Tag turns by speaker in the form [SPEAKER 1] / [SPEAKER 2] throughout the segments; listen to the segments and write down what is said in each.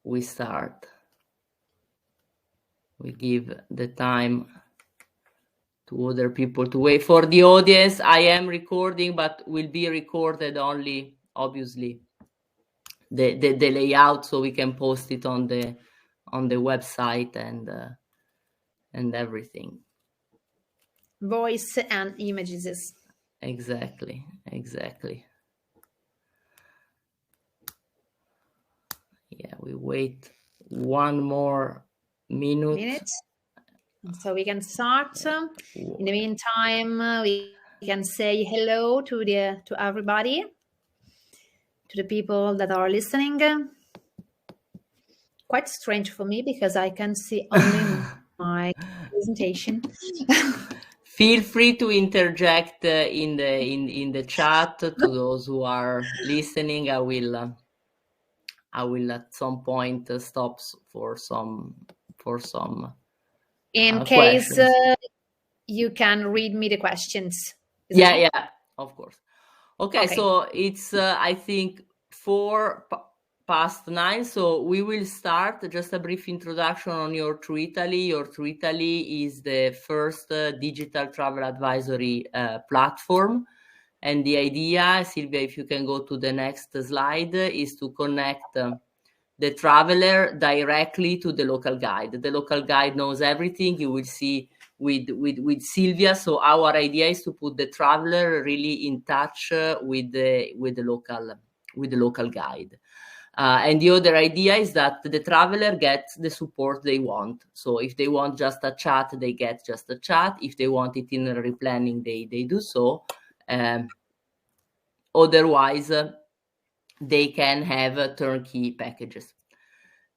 [SPEAKER 1] we start. We give the time to other people to wait. For the audience, I am recording, but will be recorded only, obviously, the layout, so we can post it on the website and everything.
[SPEAKER 2] Voice and images.
[SPEAKER 1] Exactly. Yeah, we wait one more minute.
[SPEAKER 2] So we can start. In the meantime, we can say hello to everybody, to the people that are listening. Quite strange for me because I can see only my presentation.
[SPEAKER 1] Feel free to interject in the chat to those who are listening. I will at some point stop for some
[SPEAKER 2] in case you can read me the questions.
[SPEAKER 1] Yeah, of course. Okay, so it's I think 9:04, so we will start. Just a brief introduction on Your True Italy. Your True Italy is the first digital travel advisory platform. And the idea, Silvia, if you can go to the next slide, is to connect the traveler directly to the local guide. The local guide knows everything. You will see with Silvia. So our idea is to put the traveler really in touch with the local guide. And the other idea is that the traveler gets the support they want. So if they want just a chat, they get just a chat. If they want itinerary planning, they do so. Otherwise, they can have turnkey packages.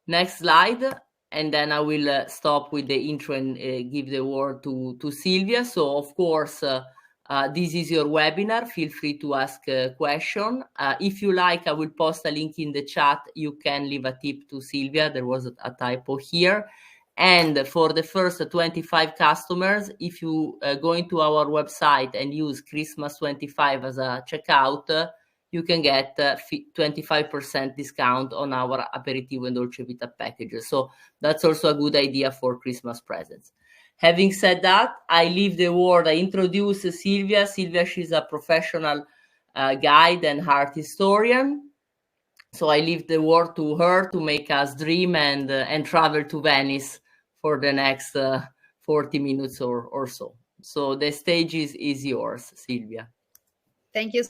[SPEAKER 1] Next slide, and then I will stop with the intro and give the word to Silvia. So, of course, this is your webinar. Feel free to ask a question. If you like, I will post a link in the chat. You can leave a tip to Silvia. There was a typo here. And for the first 25 customers, if you go into our website and use Christmas 25 as a checkout, you can get 25% discount on our aperitivo and dolce vita packages. So that's also a good idea for Christmas presents. Having said that, I leave the word. I introduce Silvia. Silvia, she's a professional guide and art historian. So I leave the word to her to make us dream and travel to Venice for the next 40 minutes or so. So the stage is yours, Silvia.
[SPEAKER 2] Thank you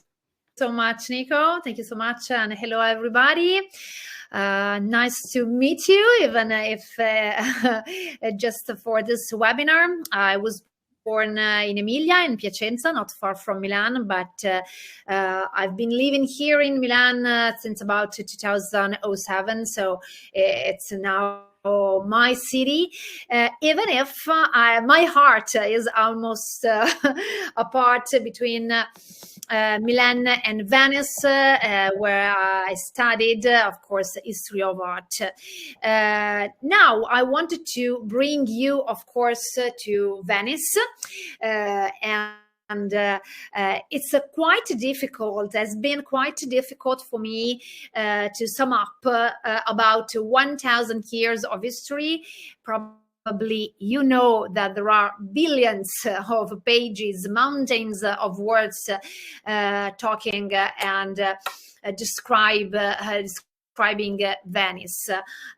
[SPEAKER 2] so much, Nico. Thank you so much, and hello, everybody. Nice to meet you, even if just for this webinar. I was born in Emilia, in Piacenza, not far from Milan, but I've been living here in Milan since about 2007, so it's now my city, even if my heart is almost a part between Milan and Venice, where I studied, of course, history of art. Now, I wanted to bring you, of course, to Venice, and it's quite difficult, has been quite difficult for me to sum up about 1,000 years of history. Probably you know that there are billions of pages, mountains of words talking and describing Venice.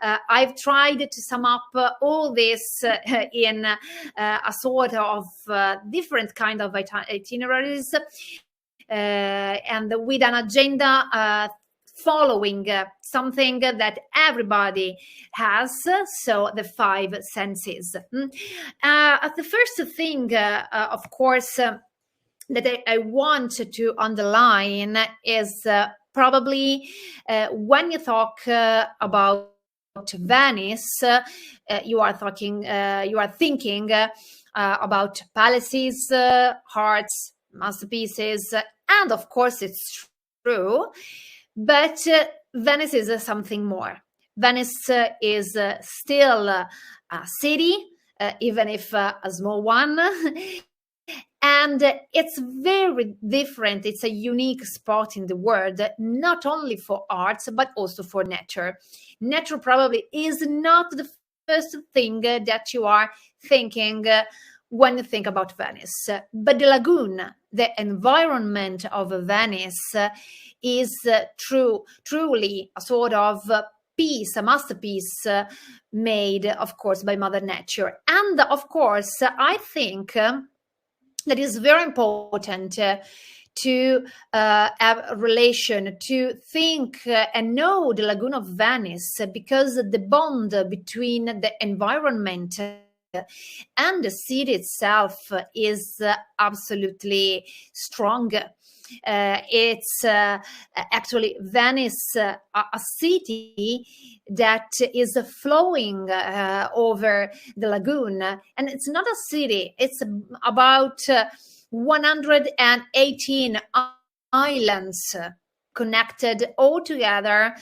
[SPEAKER 2] I've tried to sum up all this in a sort of different kind of itineraries and with an agenda following something that everybody has, so the 5 senses. The first thing, of course, that I want to underline is probably when you talk about Venice, you are thinking about palaces, hearts, masterpieces, and of course it's true. But Venice is something more. Venice is still a city, even if a small one. And it's very different. It's a unique spot in the world, not only for arts, but also for nature. Nature probably is not the first thing that you are thinking when you think about Venice. But the lagoon, the environment of Venice, is truly a sort of piece, a masterpiece made, of course, by Mother Nature. And of course, I think that is very important to have a relation, to think and know the Lagoon of Venice, because the bond between the environment and the city itself is absolutely strong. It's actually Venice, a city that is flowing over the lagoon. And it's not a city, it's about 118 islands connected all together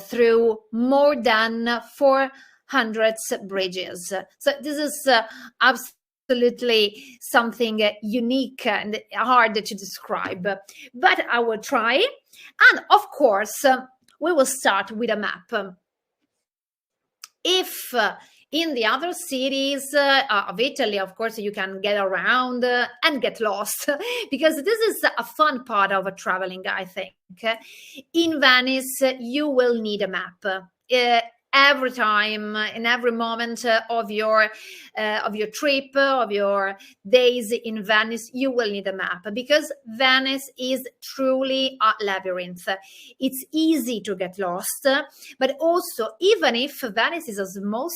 [SPEAKER 2] through more than 400 bridges. So this is absolutely something unique and hard to describe, but I will try. And of course, we will start with a map. If in the other cities of Italy, of course, you can get around and get lost, because this is a fun part of traveling, I think. In Venice, you will need a map. Every time, in every moment of your trip, of your days in Venice, you will need a map, because Venice is truly a labyrinth. It's easy to get lost, but also, even if Venice is a small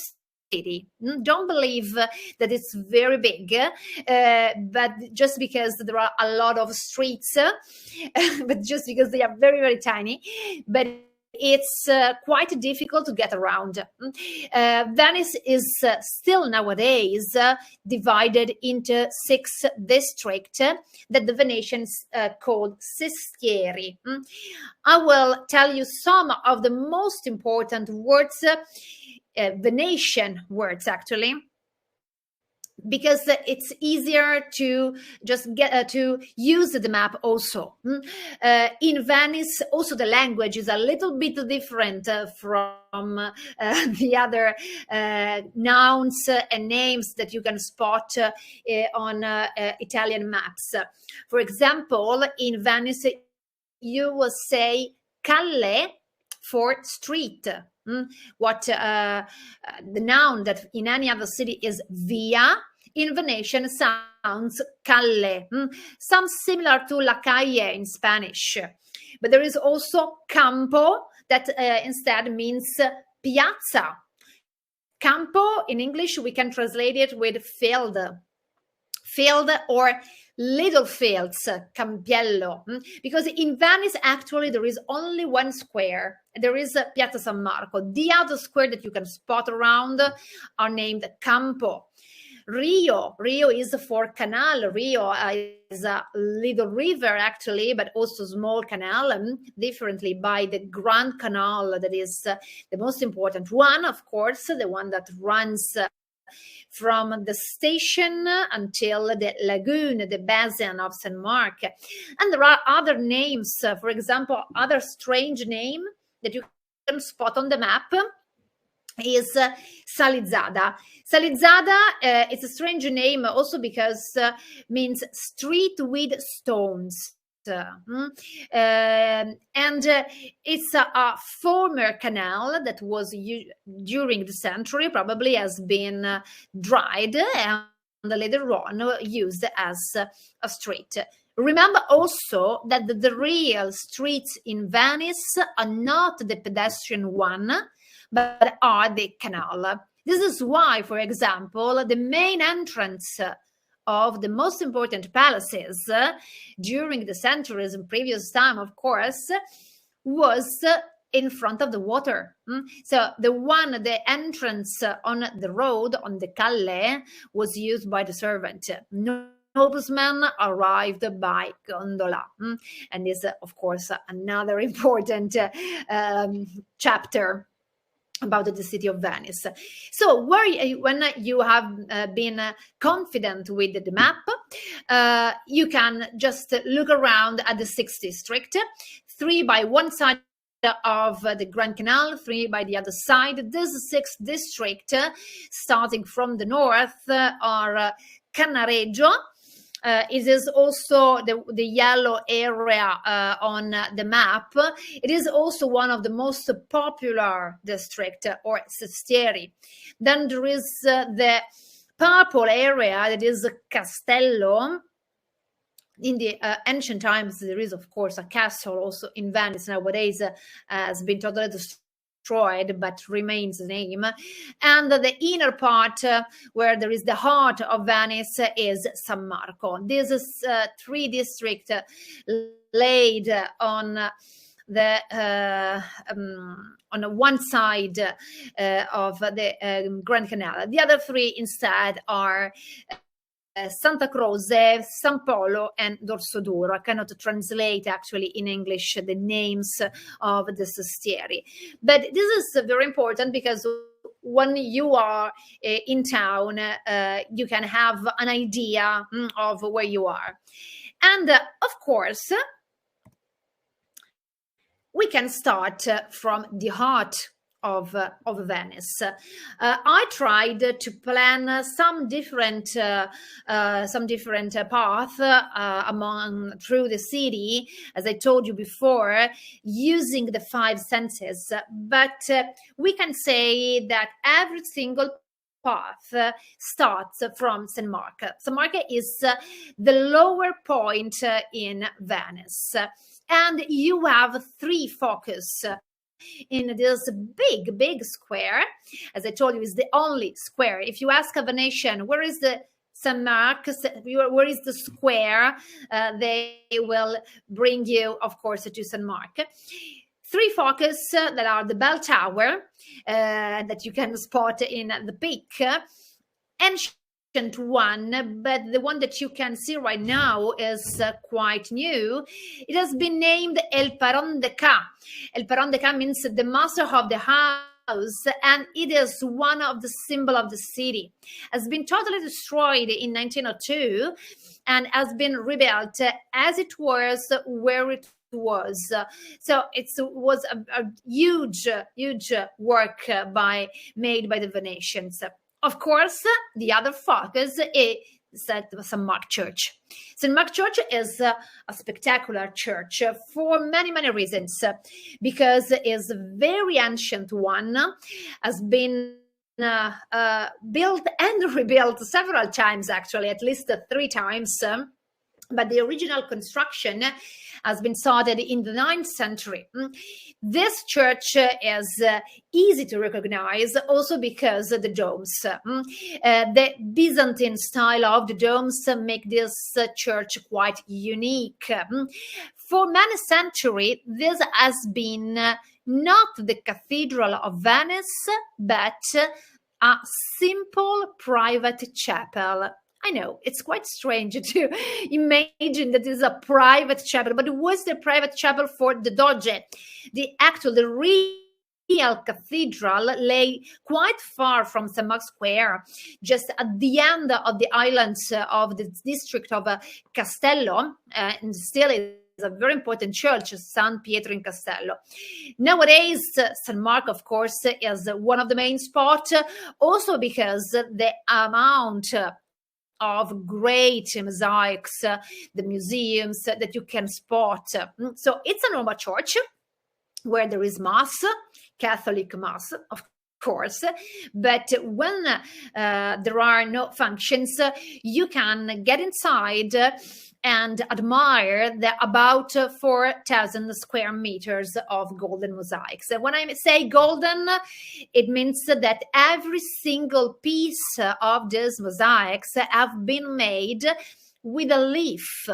[SPEAKER 2] city, don't believe that it's very big, but just because there are a lot of streets, but just because they are very, very tiny, but it's quite difficult to get around. Venice is still nowadays divided into 6 districts that the Venetians called sestieri. I will tell you some of the most important words, Venetian words actually, because it's easier to just get to use the map also. In Venice, also the language is a little bit different from the other nouns and names that you can spot on Italian maps. For example, in Venice, you will say calle for street. What the noun that in any other city is via, in Venetian sounds calle, sounds similar to la calle in Spanish. But there is also campo, that instead means piazza. Campo in English, we can translate it with field or little fields, campiello, because in Venice actually there is only one square. There is Piazza San Marco. The other square that you can spot around are named Campo. Rio is for canal. Rio is a little river actually, but also small canal, differently by the Grand Canal, that is the most important one, of course, the one that runs from the station until the lagoon, the basin of St. Mark. And there are other names, for example, other strange name that you can spot on the map is Salizzada. Salizzada, it's a strange name also because means street with stones. And it's a former canal that was during the century probably has been dried and later on used as a street. Remember also that the real streets in Venice are not the pedestrian one, but are the canal. This is why, for example, the main entrance of the most important palaces during the centuries in previous time, of course, was in front of the water. So the entrance on the road, on the calle, was used by the servant. Noblemen arrived by gondola. And this, of course, another important chapter about the city of Venice. So when you have been confident with the map, you can just look around at the 6 districts, 3 by one side of the Grand Canal, 3 by the other side. This 6th district, starting from the north, are Cannareggio. It is also the yellow area on the map. It is also one of the most popular district, or sestieri. Then there is the purple area, that is Castello. In the ancient times, there is, of course, a castle also in Venice. Nowadays has been totally destroyed, but remains the name. And the inner part, where there is the heart of Venice, is San Marco. This is 3 districts laid on the on one side of the Grand Canal. The other 3 instead are Santa Croce, San Polo, and Dorsoduro. I cannot translate actually in English the names of the sestieri. But this is very important because when you are in town, you can have an idea of where you are. And of course, we can start from the heart of Venice. I tried to plan some different path through the city, as I told you before, using the 5 senses. But we can say that every single path starts from St. Mark. St. Mark is the lower point in Venice, and you have 3 focus in this big square. As I told you, is the only square. If you ask a Venetian, where is the St. Mark, where is the square, they will bring you, of course, to St. Mark. 3 focus that are the bell tower, that you can spot in the peak, ancient one, but the one that you can see right now is quite new. It has been named El Paron de Ca. El Paron de Ca means the master of the house, and it is one of the symbol of the city. Has been totally destroyed in 1902 and has been rebuilt as it was where it was. So it was a huge work made by the Venetians. Of course, the other focus is St. Mark Church. St. Mark Church is a spectacular church for many reasons, because it is a very ancient one, has been built and rebuilt several times, actually, at least 3 times. But the original construction has been started in the 9th century. This church is easy to recognize also because the domes. The Byzantine style of the domes make this church quite unique. For many centuries, this has been not the Cathedral of Venice, but a simple private chapel. I know, it's quite strange to imagine that this is a private chapel, but it was the private chapel for the Doge. The real cathedral lay quite far from St. Mark's Square, just at the end of the islands of the district of Castello, and still is a very important church, San Pietro in Castello. Nowadays, St. Mark, of course, is one of the main spots, also because the amount of great mosaics, the museums that you can spot. So it's a normal church where there is Mass, Catholic Mass, of course, but when there are no functions, you can get inside and admire the about 4,000 square meters of golden mosaics. When I say golden, it means that every single piece of these mosaics have been made with a leaf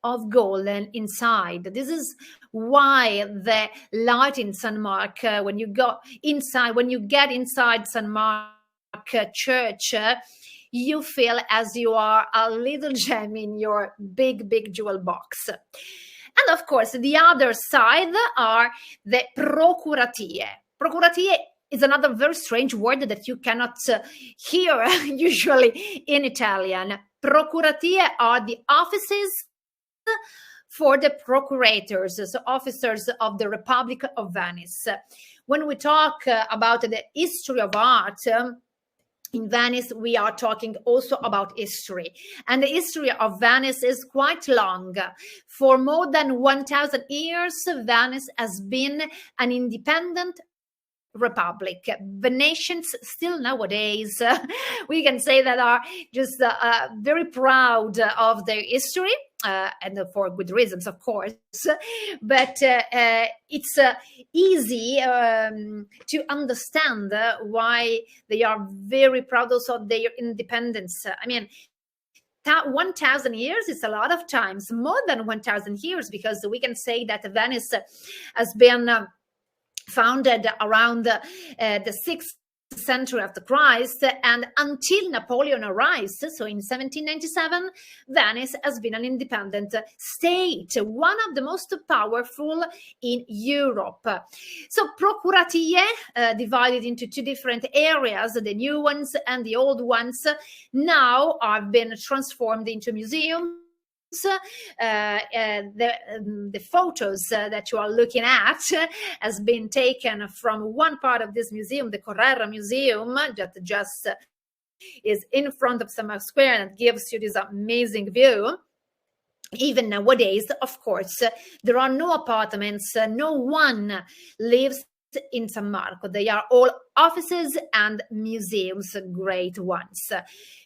[SPEAKER 2] of golden inside. This is why the light in St. Mark, when you get inside St. Mark Church, you feel as you are a little gem in your big jewel box. And of course, the other side are the procuratie. Procuratie is another very strange word that you cannot hear usually in Italian. Procuratie are the offices for the procurators, so officers of the Republic of Venice. When we talk about the history of art, in Venice, we are talking also about history. And the history of Venice is quite long. For more than 1,000 years, Venice has been an independent republic. Venetians still nowadays, we can say that are just very proud of their history. And for good reasons, of course, but it's easy to understand why they are very proud also of their independence. I mean, 1,000 years is a lot of times, more than 1,000 years, because we can say that Venice has been founded around the 6th century after Christ, and until Napoleon arrives, so in 1797, Venice has been an independent state, one of the most powerful in Europe. So procuratie, divided into two different areas, the new ones and the old ones, now have been transformed into museums. The photos that you are looking at has been taken from one part of this museum, the Correra Museum, that just is in front of Summer Square and gives you this amazing view. Even nowadays, of course, there are no apartments, no one lives in San Marco. They are all offices and museums, great ones.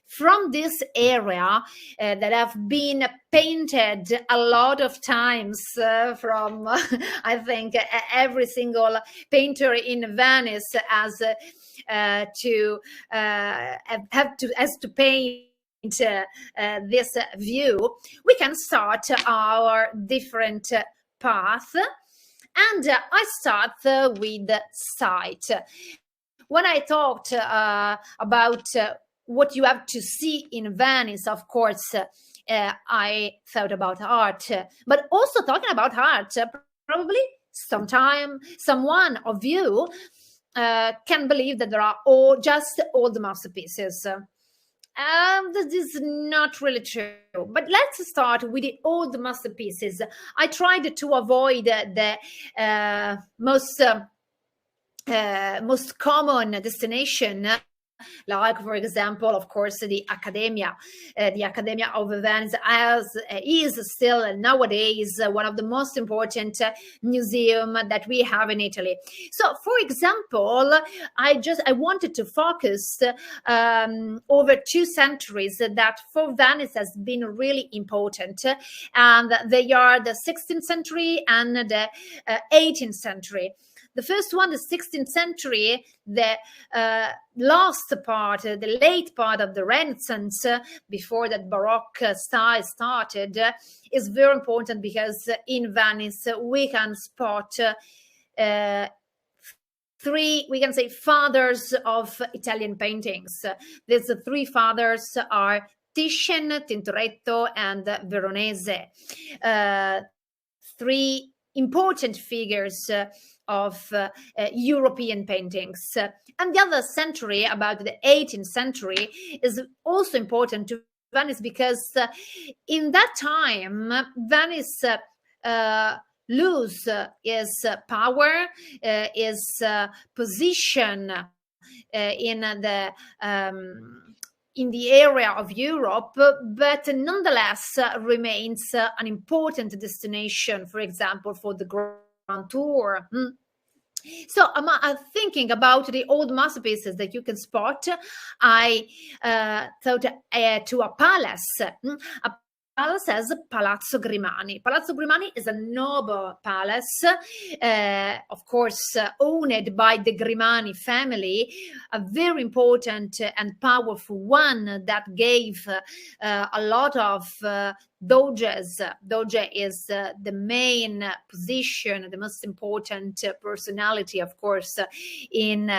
[SPEAKER 2] From this area that have been painted a lot of times from, I think, every single painter in Venice has to paint this view, we can start our different path. And I start with the site. When I talked about what you have to see in Venice, of course, I thought about art, but also talking about art, probably someone of you can believe that there are just old masterpieces. This is not really true, but let's start with the old masterpieces. I tried to avoid the most common destination, like, for example, of course, the Accademia of Venice is still nowadays one of the most important museums that we have in Italy. So, for example, I wanted to focus over 2 centuries that for Venice has been really important, and they are the 16th century and the 18th century. The first one, the 16th century, the last part, the late part of the Renaissance, before that Baroque style started, is very important because in Venice we can spot 3, we can say, fathers of Italian paintings. These 3 fathers are Titian, Tintoretto, and Veronese. 3 important figures of European paintings. And the other century, about the 18th century, is also important to Venice because in that time, Venice lose its power, its position in the area of Europe, but nonetheless remains an important destination, for example, for the Grand Tour. So I'm thinking about the old masterpieces that you can spot. I thought to a palace. A palace as Palazzo Grimani. Palazzo Grimani is a noble palace, of course, owned by the Grimani family, a very important and powerful one that gave a lot of doges. Doge is the main position, the most important personality, of course, in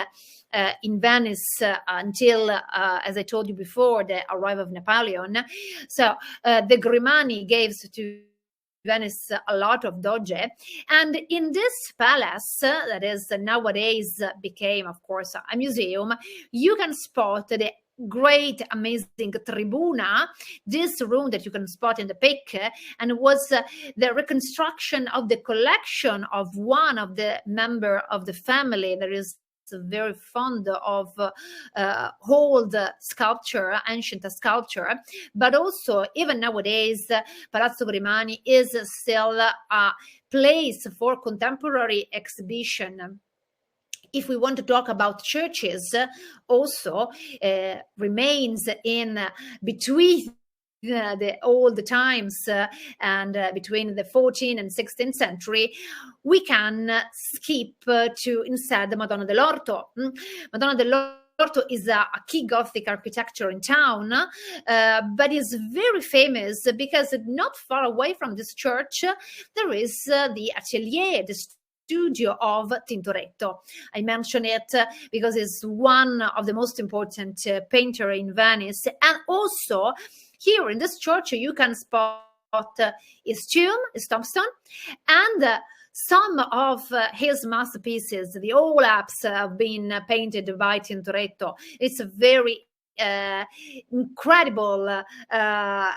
[SPEAKER 2] Venice until, as I told you before, the arrival of Napoleon. So the Grimani gave to Venice a lot of doge. And in this palace, that is nowadays became, of course, a museum, you can spot the great, amazing tribuna, this room that you can spot in the pic, and it was the reconstruction of the collection of one of the member of the family that is very fond of old sculpture, ancient sculpture, but also even nowadays Palazzo Grimani is still a place for contemporary exhibition. If we want to talk about churches, also remains in between the old times and between the 14th and 16th century, we can skip to instead the Madonna dell'Orto. Madonna dell'Orto is a key Gothic architecture in town, but is very famous because not far away from this church, there is the atelier, the studio of Tintoretto. I mention it because it's one of the most important painter in Venice. And also here in this church, you can spot his tomb, his tombstone, and some of his masterpieces. The all apse have been painted by Tintoretto. It's a very incredible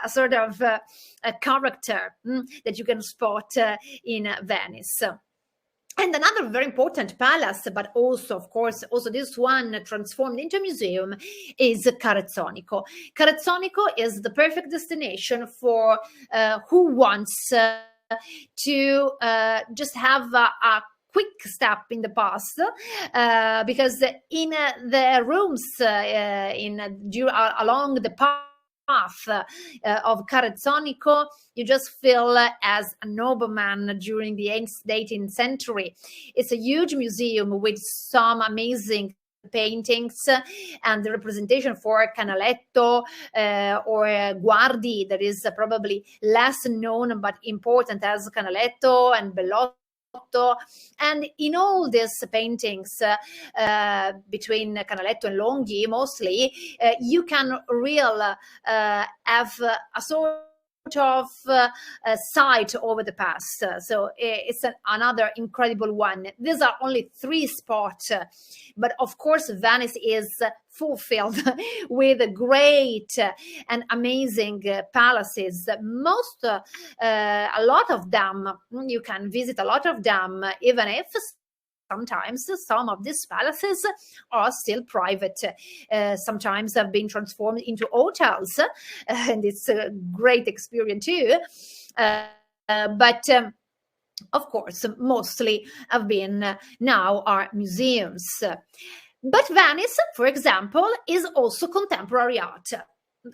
[SPEAKER 2] sort of character that you can spot in Venice. And another very important palace, but also, of course, also this one transformed into a museum, is Carezzonico. Carezzonico is the perfect destination for who wants to just have a quick step in the past, because in the rooms along the path of Carezzonico, you just feel as a nobleman during the 18th century. It's a huge museum with some amazing paintings and the representation for Canaletto or Guardi, that is probably less known but important as Canaletto and Bellotto. And in all these paintings between Canaletto and Longhi, mostly, you can really have a sort of sight over the past. So it's another incredible one. These are only 3 spots, but of course Venice is fulfilled with great and amazing palaces. A lot of them, you can visit a lot of them, even if sometimes some of these palaces are still private. Sometimes have been transformed into hotels, and it's a great experience too. But of course, mostly have been now are museums. But Venice, for example, is also contemporary art.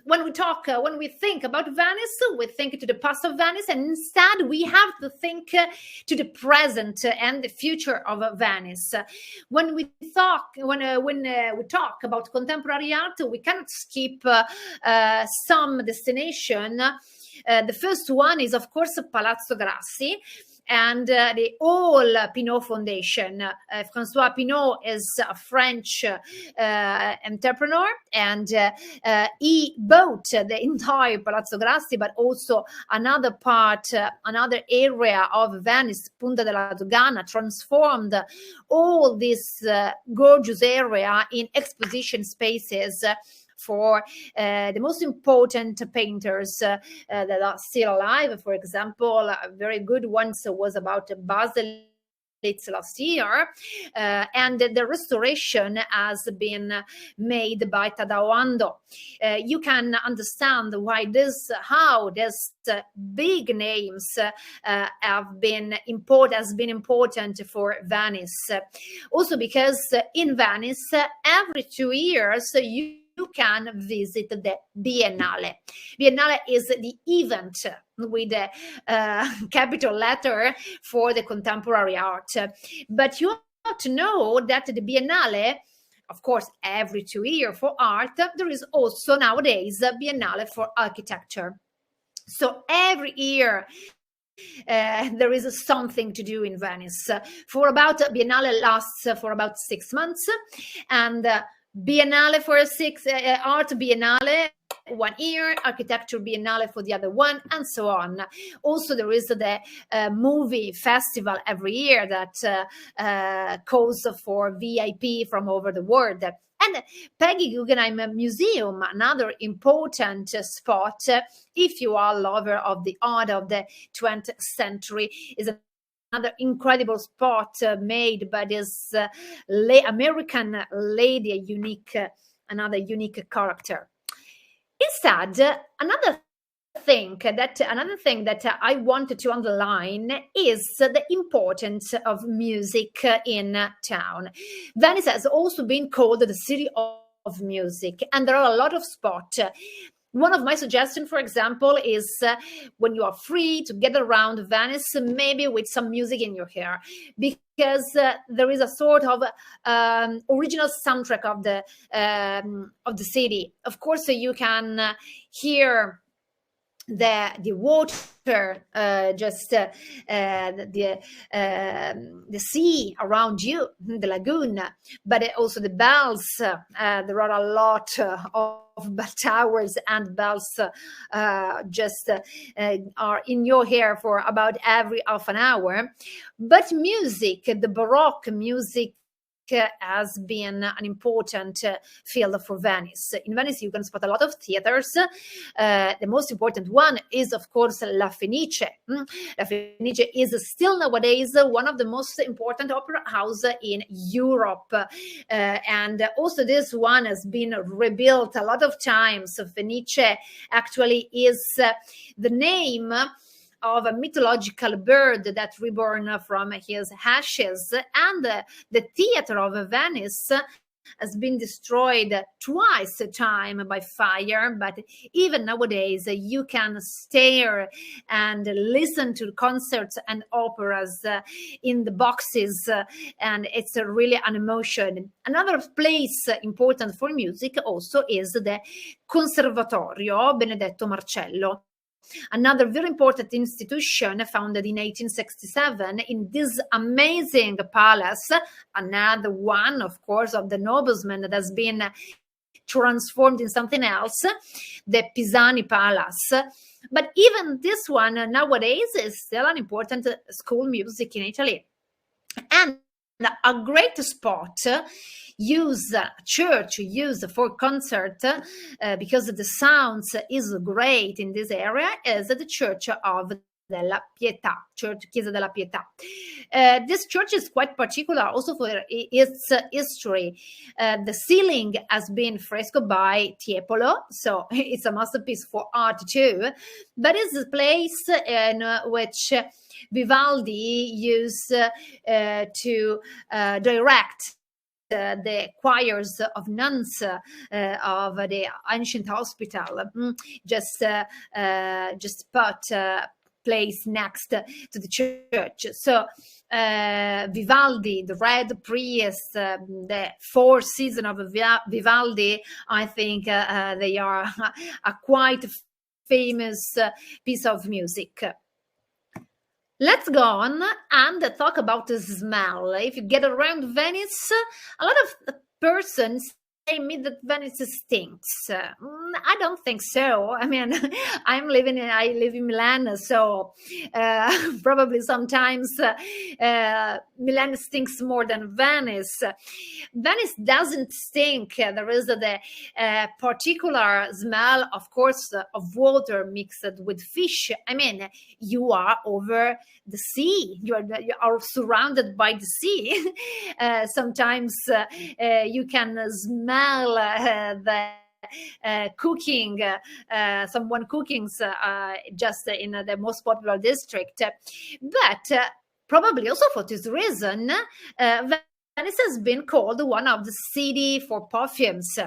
[SPEAKER 2] When we think about Venice, we think to the past of Venice, and instead we have to think to the present and the future of Venice. When we talk about contemporary art, we cannot skip some destination. The first one is, of course, Palazzo Grassi and the whole Pinault Foundation. François Pinault is a French entrepreneur, and he bought the entire Palazzo Grassi, but also another area of Venice, Punta della Dogana, transformed all this gorgeous area in exposition spaces for the most important painters that are still alive. For example, a very good one was about Basel last year, and the restoration has been made by Tadao Ando. You can understand how this big names have been important for Venice. Also because in Venice, every 2 years you can visit the Biennale. Biennale is the event with a capital letter for the contemporary art. But you have to know that the Biennale, of course, every 2 years for art, there is also nowadays a Biennale for architecture. So every year, there is something to do in Venice. Biennale lasts for about 6 months, and Biennale for art Biennale one year, Architecture Biennale for the other one, and so on. Also, there is the movie festival every year that calls for VIP from over the world. And Peggy Guggenheim Museum, another important spot, if you are a lover of the art of the 20th century, is another incredible spot made by this American lady, another unique character. Instead, another thing that I wanted to underline is the importance of music in town. Venice has also been called the city of music, and there are a lot of spots. One of my suggestions, for example, is when you are free to get around Venice, maybe with some music in your hair, because there is a sort of original soundtrack of the city. Of course, you can hear the water, just the sea around you, the lagoon, but also the bells. There are a lot of bell towers and bells just are in your hair for about every half an hour. But music, the Baroque music, has been an important field for Venice. In Venice, you can spot a lot of theaters. The most important one is, of course, La Fenice. La Fenice is still nowadays one of the most important opera houses in Europe. And also this one has been rebuilt a lot of times. Fenice actually is the name of a mythological bird that reborn from his ashes, and the theater of Venice has been destroyed twice a time by fire, but even nowadays you can stare and listen to concerts and operas in the boxes, and it's really an emotion. Another place important for music also is the Conservatorio Benedetto Marcello, another very important institution founded in 1867 in this amazing palace, another one, of course, of the noblemen that has been transformed in something else, the Pisani Palace. But even this one nowadays is still an important school music in Italy. And a great spot church used for concert because the sounds is great in this area is the Church of della Pietà, Chiesa della Pietà. This church is quite particular also for its history. The ceiling has been frescoed by Tiepolo, so it's a masterpiece for art too. But it's a place in which Vivaldi used to direct the choirs of nuns of the ancient hospital. Just put place next to the church. So Vivaldi, the Red Priest, the Four Seasons of Vivaldi, I think they are a quite famous piece of music. Let's go on and talk about the smell. If you get around Venice, a lot of persons say me that Venice stinks. I don't think so. I mean, I live in Milan, so probably sometimes Milan stinks more than Venice. Venice doesn't stink. There is the particular smell, of course, of water mixed with fish. I mean, you are over the sea. You are surrounded by the sea. Sometimes you can smell the cooking, someone cooking just in the most popular district. But probably also for this reason, Venice has been called one of the city for perfumes,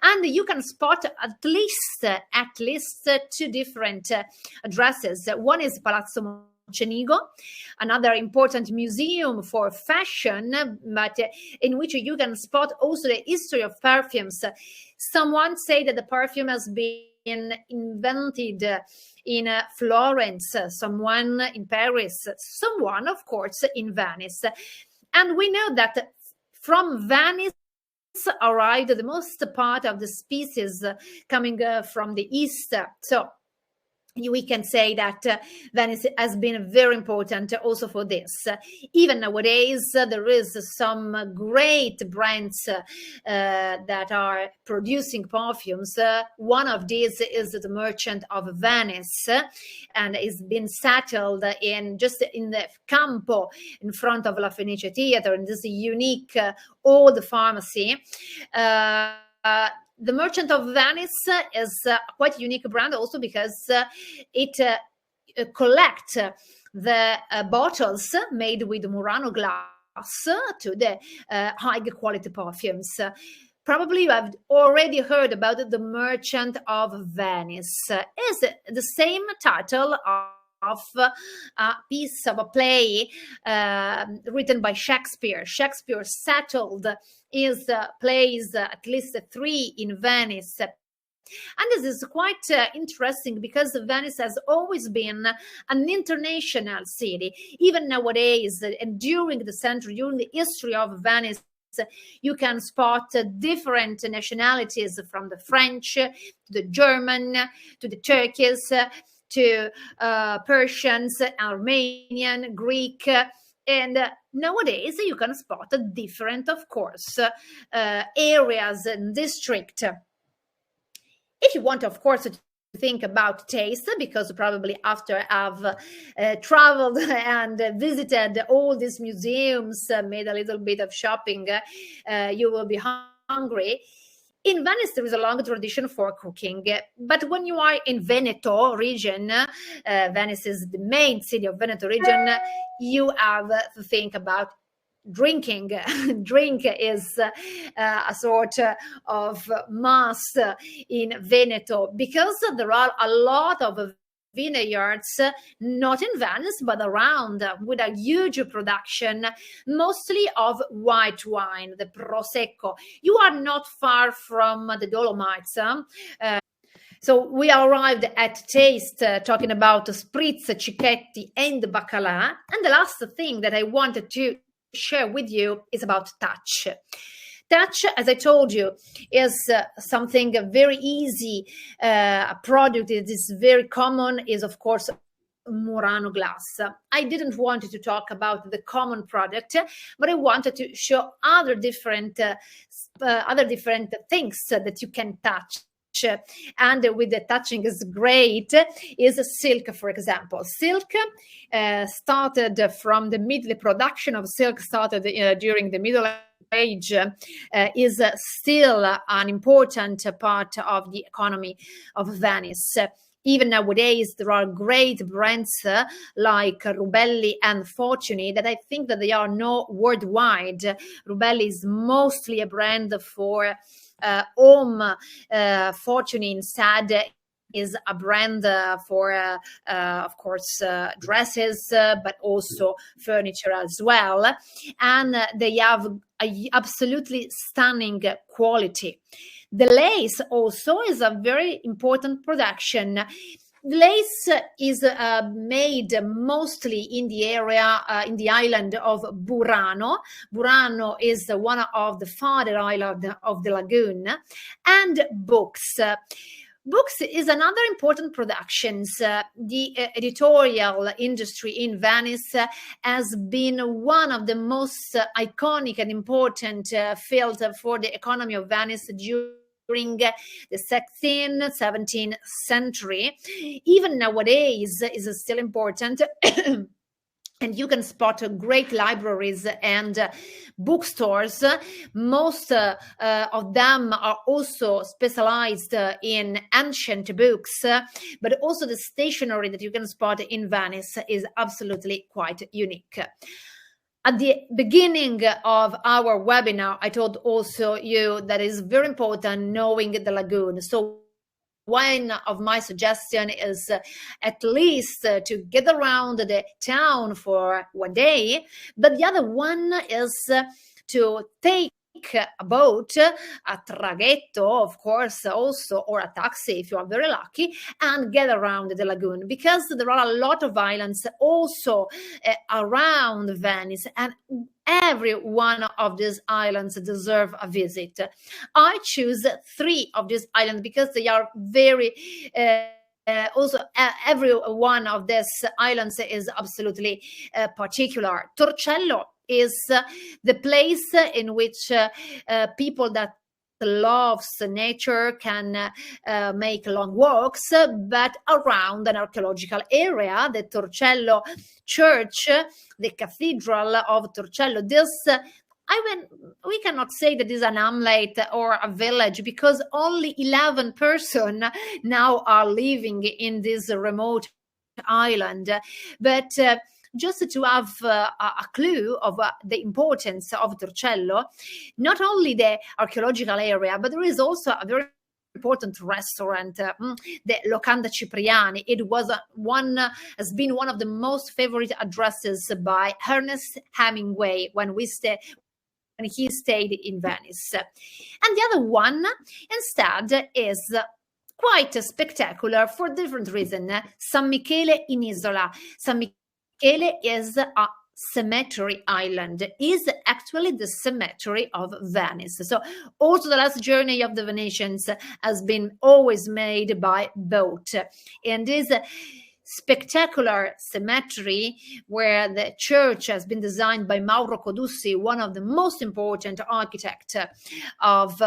[SPEAKER 2] and you can spot at least two different addresses. One is Palazzo Mocenigo, another important museum for fashion, but in which you can spot also the history of perfumes. Someone say that the perfume has been invented in Florence, someone in Paris, someone, of course, in Venice. And we know that from Venice arrived the most part of the species coming from the east. So we can say that Venice has been very important also for this. Even nowadays, there is some great brands that are producing perfumes. One of these is the Merchant of Venice, and it's been settled just in the Campo in front of La Fenice Theatre, in this unique old pharmacy. The Merchant of Venice is a quite unique brand also because it collects the bottles made with Murano glass to the high quality perfumes. Probably you have already heard about the Merchant of Venice. It's the same title of a piece of a play written by Shakespeare. Shakespeare settled his plays, at least 3 in Venice. And this is quite interesting because Venice has always been an international city. Even nowadays, and during the century, during the history of Venice, you can spot different nationalities, from the French to the German to the Turkish to Persians, Armenian, Greek, and nowadays you can spot different, of course, areas and districts. If you want, of course, to think about taste, because probably after I've traveled and visited all these museums, made a little bit of shopping, you will be hungry. In Venice, there is a long tradition for cooking, but when you are in Veneto region, Venice is the main city of Veneto region, you have to think about drinking. Drink is a sort of must in Veneto, because there are a lot of vineyards, not in Venice, but around, with a huge production, mostly of white wine, the Prosecco. You are not far from the Dolomites. So we arrived at taste, talking about spritz, cicchetti, and bacala. And the last thing that I wanted to share with you is about touch. Touch, as I told you, is something very easy. A product that is very common is, of course, Murano glass. I didn't want to talk about the common product, but I wanted to show other different things that you can touch. And with the touching is great is silk, for example. Silk started from the production of silk started during the Middle Age, is still an important part of the economy of Venice. Even nowadays, there are great brands like Rubelli and Fortuny that I think that they are known worldwide. Rubelli is mostly a brand for home. Fortuny instead is a brand for, of course, dresses, but also furniture as well. And they have a absolutely stunning quality. The lace also is a very important production. The lace is made mostly in the area, in the island of Burano. Burano is one of the farther islands of the lagoon. And books. Books is another important production. The editorial industry in Venice has been one of the most iconic and important fields for the economy of Venice during the 16th, 17th century. Even nowadays is still important. And you can spot great libraries and bookstores. Most of them are also specialized in ancient books, but also the stationery that you can spot in Venice is absolutely quite unique. At the beginning of our webinar, I told also you that it is very important knowing the lagoon. So one of my suggestion is at least to get around the town for one day, but the other one is to take a boat, a traghetto, of course, also, or a taxi if you are very lucky, and get around the lagoon, because there are a lot of islands also around Venice, and every one of these islands deserve a visit. I choose 3 of these islands because they are very also every one of these islands is absolutely particular. Torcello is the place in which people that loves nature can make long walks, but around an archaeological area, the Torcello Church, the Cathedral of Torcello. This we cannot say that is an hamlet or a village because only 11 persons now are living in this remote island. But just to have a clue of the importance of Torcello, not only the archaeological area, but there is also a very important restaurant, the Locanda Cipriani. It was has been one of the most favorite addresses by Ernest Hemingway when he stayed in Venice. And the other one instead is quite spectacular for different reason. San Michele in Isola. San Michele is a cemetery island, is actually the cemetery of Venice. So also the last journey of the Venetians has been always made by boat. And this spectacular cemetery where the church has been designed by Mauro Codussi, one of the most important architects of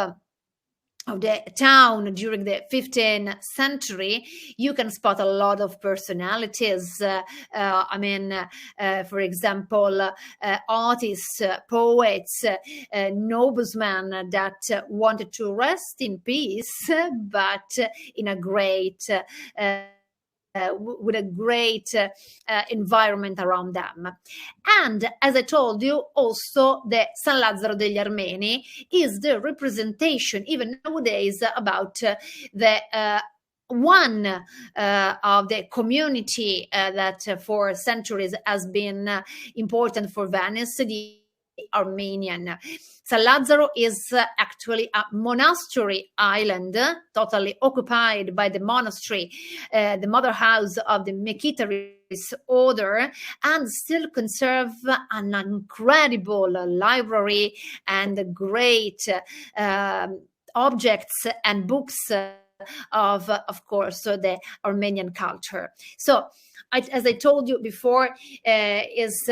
[SPEAKER 2] the town during the 15th century, you can spot a lot of personalities. For example, artists, poets, noblemen that wanted to rest in peace, but in a great with a great environment around them. And as I told you, also the San Lazzaro degli Armeni is the representation, even nowadays, about the one of the community that for centuries has been important for Venice, the Armenian. San Lazzaro is actually a monastery island, totally occupied by the monastery, the mother house of the Mekhitarist order, and still conserve an incredible library and great objects and books of course, the Armenian culture. So, as I told you before, has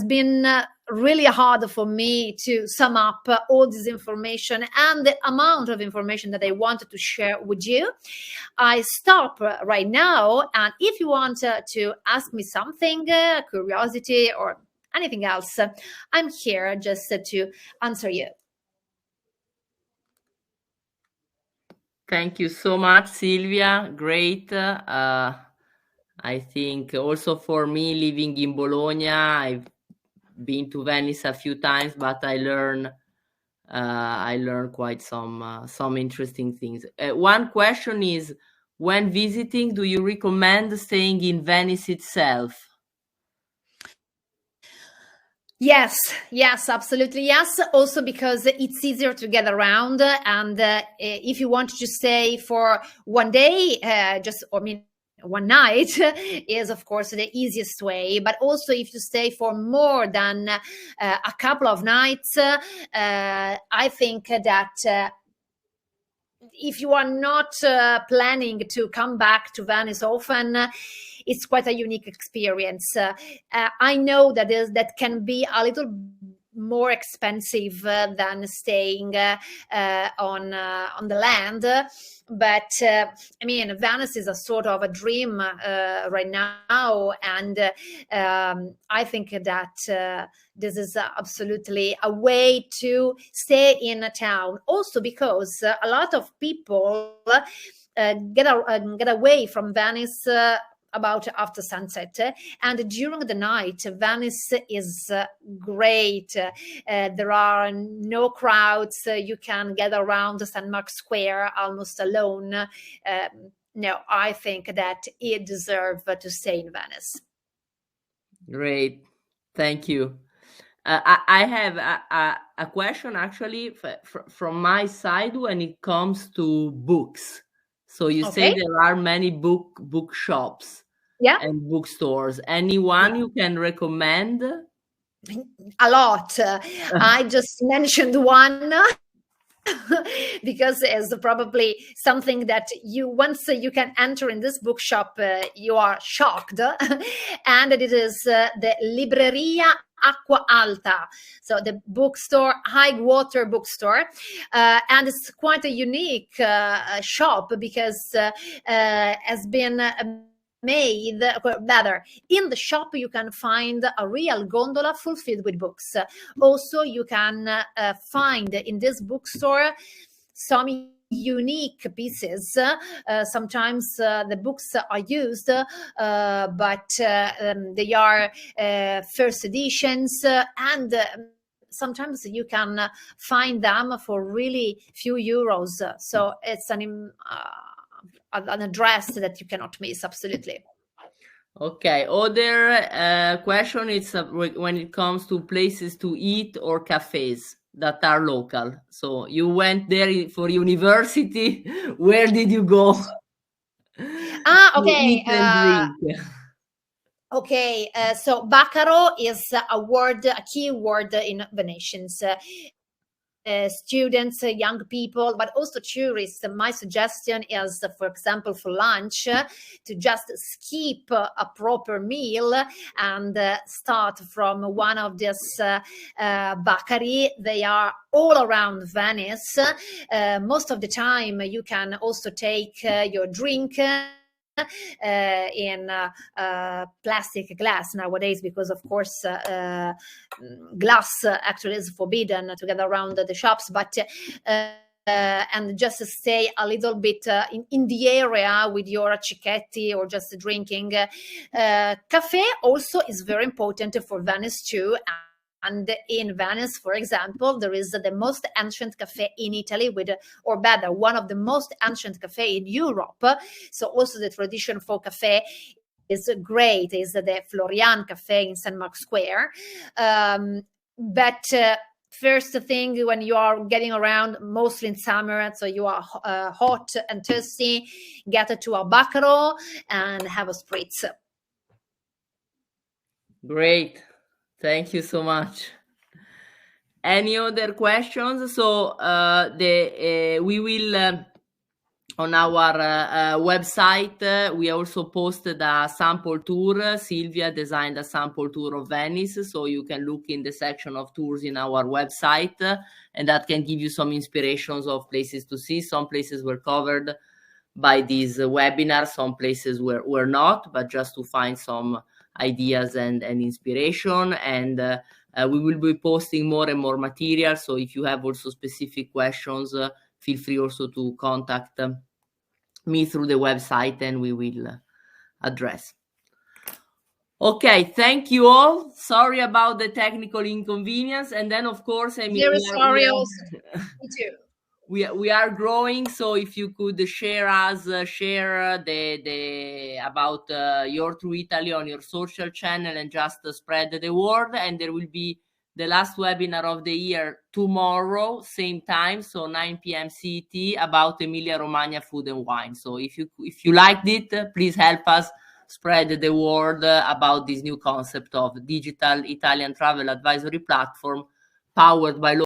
[SPEAKER 2] been really hard for me to sum up all this information and the amount of information that I wanted to share with you. I stop right now, and if you want to ask me something, curiosity or anything else, I'm here just to answer you.
[SPEAKER 1] Thank you so much, Silvia. Great. I think also for me, living in Bologna, I've been to Venice a few times, but I learned quite some interesting things. One question is, when visiting, do you recommend staying in Venice itself?
[SPEAKER 2] Yes, absolutely. Yes. Also because it's easier to get around. And if you want to stay for one day, one night is, of course, the easiest way. But also if you stay for more than a couple of nights, I think that if you are not planning to come back to Venice often, it's quite a unique experience. I know that that can be a little more expensive than staying on the land. But Venice is a sort of a dream right now, and I think that this is absolutely a way to stay in a town. Also because a lot of people get away from Venice about after sunset, and during the night Venice is great. There are no crowds. You can get around St. Mark's Square almost alone. No, I think that it deserves to stay in Venice.
[SPEAKER 1] Great, thank you. I have a question actually from my side when it comes to books. So you say there are many bookshops and bookstores. Anyone you can recommend?
[SPEAKER 2] a lot. I just mentioned one because it's probably something that once you can enter in this bookshop, you are shocked. And it is the Libreria Acqua Alta, so the bookstore, high water bookstore, and it's quite a unique shop because has been made, rather, in the shop you can find a real gondola fulfilled with books. Also, you can find in this bookstore some unique pieces. Sometimes the books are used, but they are first editions, and sometimes you can find them for really few euros. So it's an address that you cannot miss. Absolutely.
[SPEAKER 1] Okay. Other question is when it comes to places to eat or cafes that are local. So you went there for university. Where did you go?
[SPEAKER 2] Okay.
[SPEAKER 1] Eat and drink.
[SPEAKER 2] Okay. So Baccaro is a key word in Venetians. Students, young people, but also tourists. My suggestion is, for example, for lunch, to just skip a proper meal and start from one of these baccari. They are all around Venice. Most of the time, you can also take your drink in plastic glass nowadays, because of course glass actually is forbidden to get around the shops, but and just stay a little bit in the area with your cicchetti or just drinking. Cafe also is very important for Venice too. And in Venice, for example, there is the most ancient cafe in Italy, or better, one of the most ancient cafe in Europe. So also the tradition for cafe is great. Is the Florian Cafe in St. Mark's Square. But first thing, when you are getting around, mostly in summer, so you are hot and thirsty, get to a Baccaro and have a spritz.
[SPEAKER 1] Great. Thank you so much. Any other questions? So we will on our website we also posted a sample tour. Silvia designed a sample tour of Venice, so you can look in the section of tours in our website, and that can give you some inspirations of places to see. Some places were covered by these webinars, some places were not, but just to find some ideas and inspiration. And we will be posting more and more material, so if you have also specific questions, feel free also to contact me through the website and we will address. Okay, thank you all. Sorry about the technical inconvenience. And then, of course, I mean,
[SPEAKER 2] very sorry also. Me too.
[SPEAKER 1] We are growing, so if you could share the about your True Italy on your social channel and just spread the word. And there will be the last webinar of the year tomorrow, same time, so 9 p.m. CET, about Emilia-Romagna food and wine. So if you liked it, please help us spread the word about this new concept of digital Italian travel advisory platform powered by